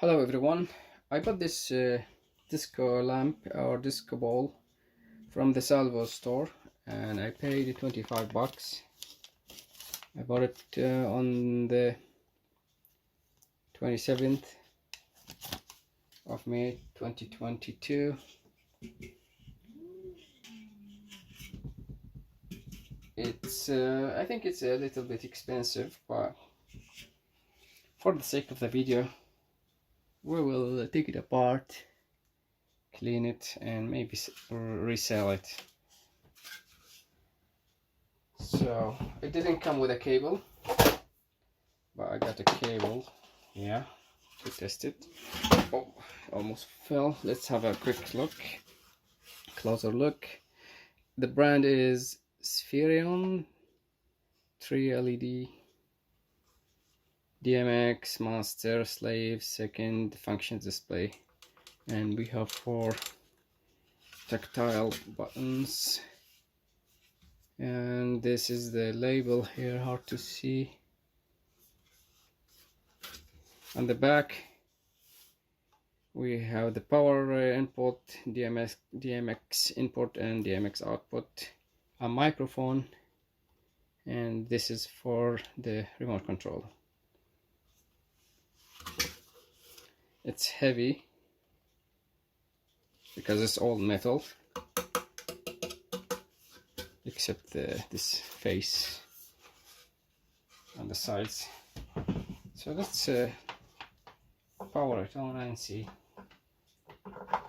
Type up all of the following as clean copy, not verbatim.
Hello everyone, I bought this disco lamp or disco ball from the Salvos store and I paid 25 bucks. I bought it on the 27th of May 2022. It's I think it's a little bit expensive, but for the sake of the video we will take it apart, clean it and maybe resell it. So it didn't come with a cable, but I got a cable here to test it. Oh, almost fell. Let's have a quick look, closer look. The brand is Spherion Tri LED DMX Master Slave second function display, and we have 4 tactile buttons, and this is the label here, hard to see. On the back we have the power input, DMX input and DMX output, a microphone, and this is for the remote control. It's heavy because it's all metal except this face on the sides. So let's power it on and see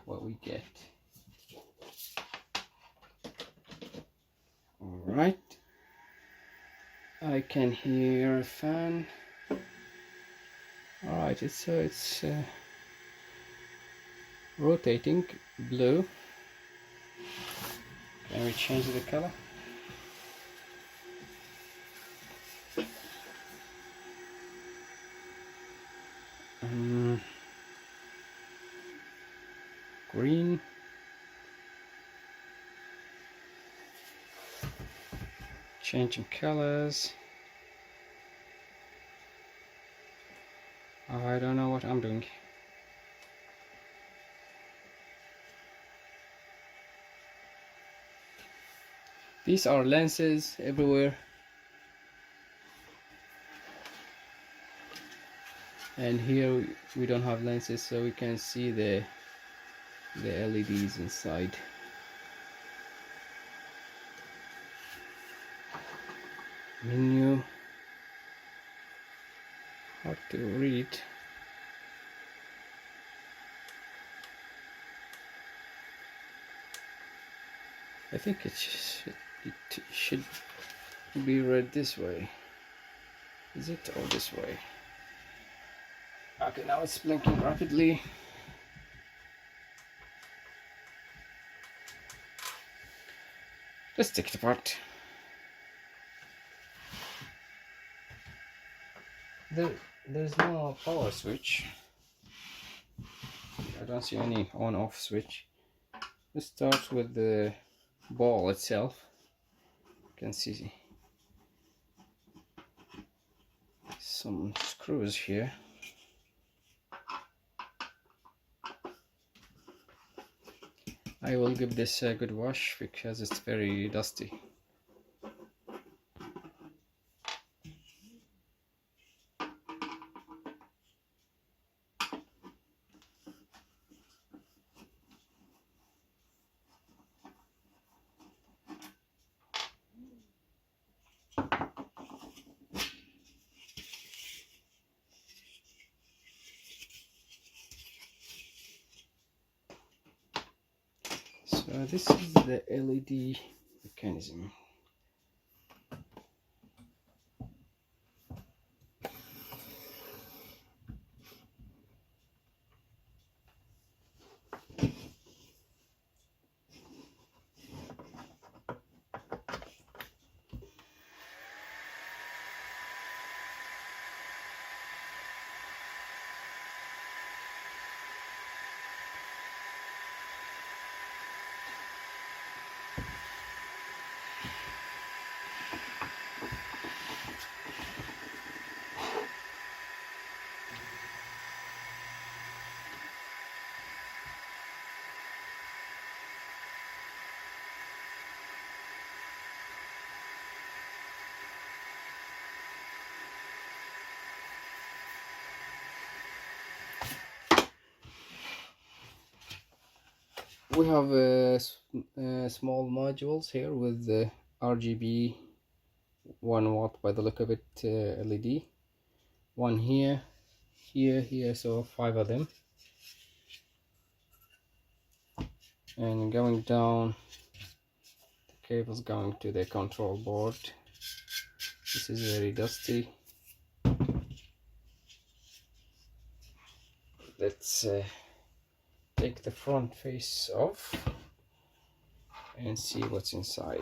what we get. Alright, I can hear a fan. Alright, it's rotating blue. Can we change the color? Green. Changing colors. I don't know what I'm doing. These are lenses everywhere, and here we don't have lenses, so we can see the LEDs inside. Menu, hard to read. I think it should be read this way. Is it, or this way? Okay, now it's blinking rapidly. Let's take it apart. There's no power switch. I don't see any on-off switch. Let's start with the ball itself. You can see some screws here. I will give this a good wash because it's very dusty. So this is the LED mechanism. We have small modules here with the RGB 1 watt by the look of it, LED. One here, here, so 5 of them. And going down, the cables going to the control board. This is very dusty. Let's take the front face off and see what's inside.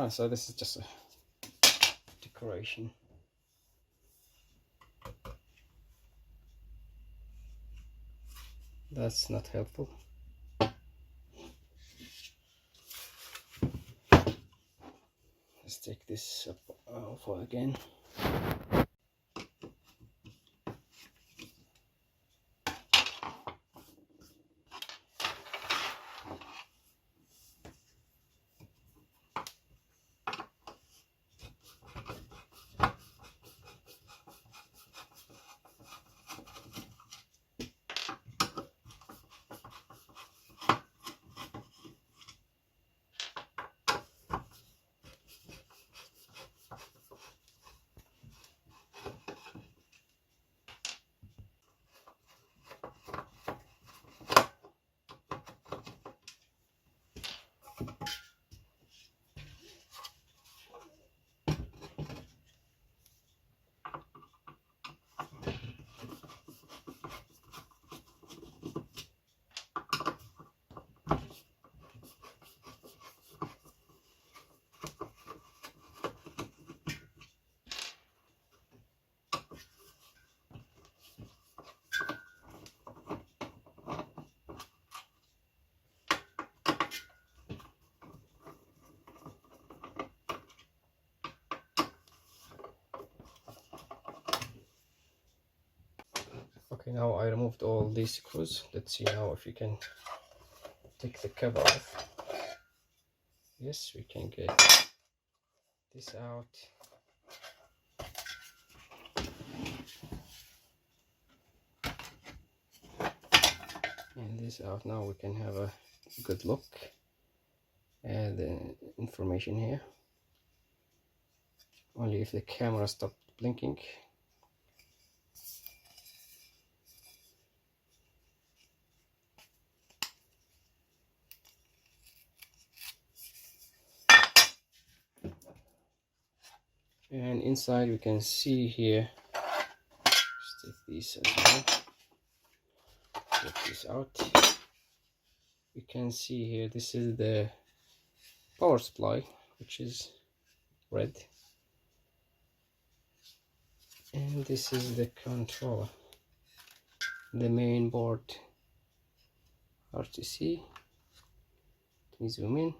So this is just a decoration. That's not helpful. Let's take this up off again. Okay, now I removed all these screws. Let's see now if we can take the cover off. Yes, we can get this out. And this out. Now we can have a good look at the information here. Only if the camera stopped blinking. And inside we can see here, let's take these as well, take this out. We can see here, this is the power supply, which is red, and this is the controller, the main board. Hard to see. Let me zoom in.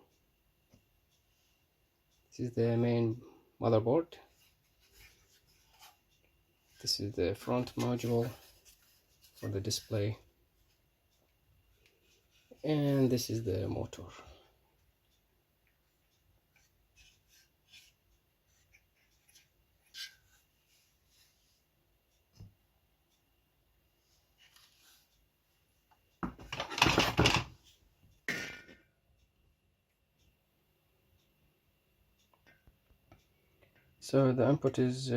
This is the main motherboard. This is the front module for the display, and this is the motor. So the input is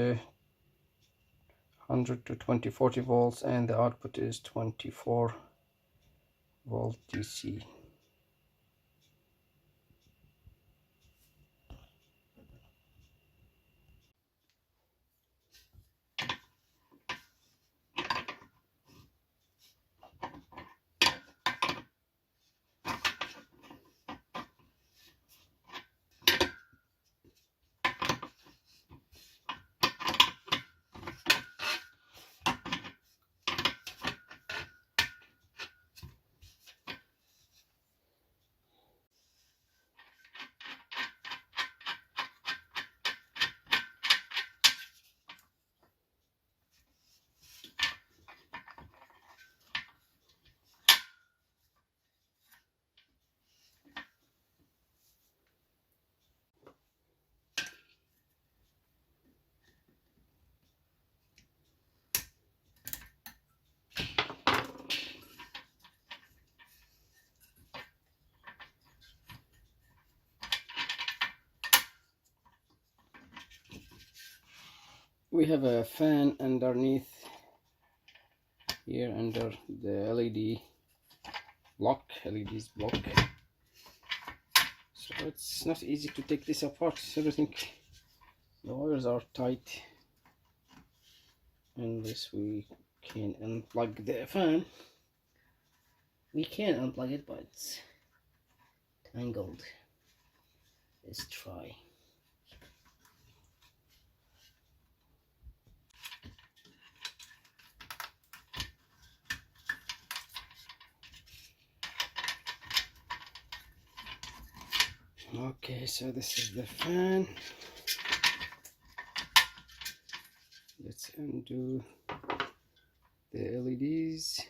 100 to 40 volts, and the output is 24 volt DC. we have a fan underneath here under the LED block, LED's block. So it's not easy to take this apart. Everything, the wires are tight. Unless we can unplug the fan. We can unplug it, but it's tangled. Let's try. Okay, so this is the fan. Let's undo the LEDs.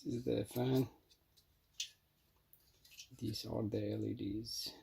This is the fan. These are the LEDs.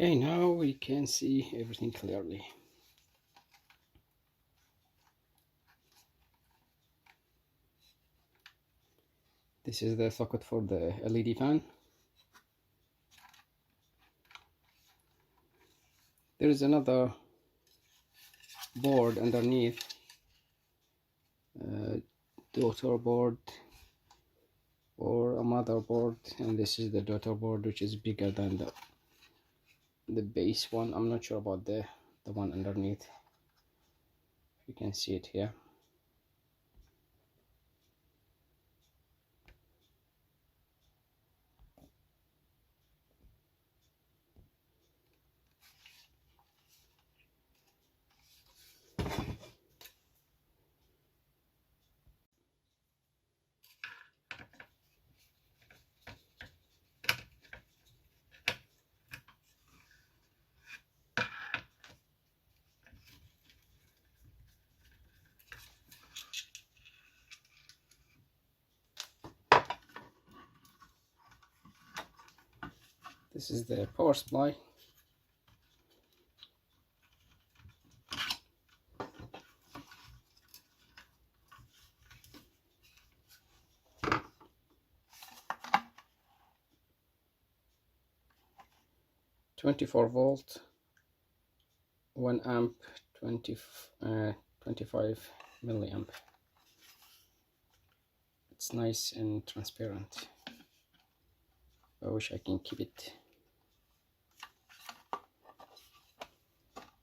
Okay, now we can see everything clearly. This is the socket for the LED fan. There is another board underneath, daughter board or a motherboard, and this is the daughter board, which is bigger than the base one. I'm not sure about the one underneath. You can see it here. This is the power supply. "24 volt, 1 amp, 25 milliamp." It's nice and transparent. I wish I can keep it.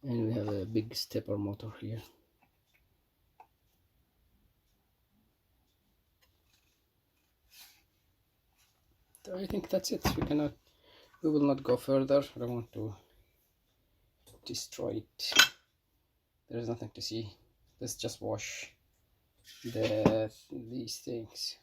And we have a big stepper motor here. So I think that's it. We will not go further. I don't want to destroy it. There is nothing to see. Let's just wash these things.